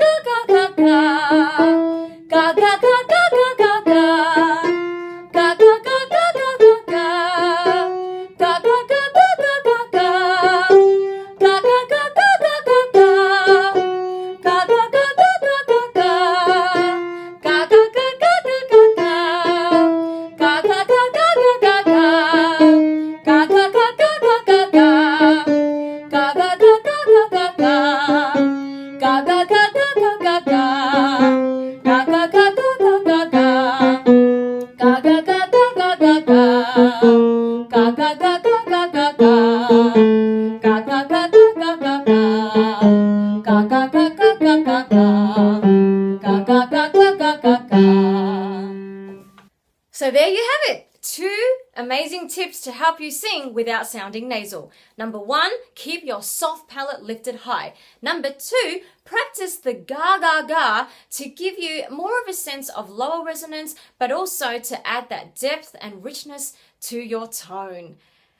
ga ga ga ga ga ga ga ga ga ga. So there you have it. 2 amazing tips to help you sing without sounding nasal. Number 1, keep your soft palate lifted high. Number 2, practice the ga ga ga to give you more of a sense of lower resonance, but also to add that depth and richness to your tone.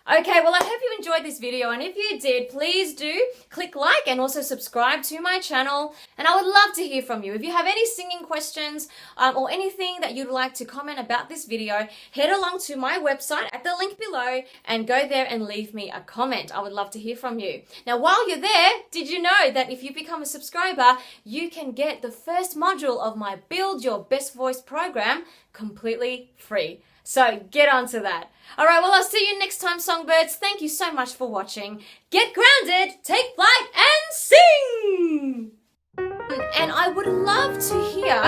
Okay, well, I hope you enjoyed this video, and if you did, please do click like and also subscribe to my channel, and I would love to hear from you. If you have any singing questions or anything that you'd like to comment about this video, head along to my website at the link below and go there and leave me a comment. I would love to hear from you. Now, while you're there, did you know that if you become a subscriber, you can get the first module of my Build Your Best Voice program completely free? So get on to that. All right, well, I'll see you next time, Songbirds. Thank you so much for watching. Get grounded, take flight, and sing! And I would love to hear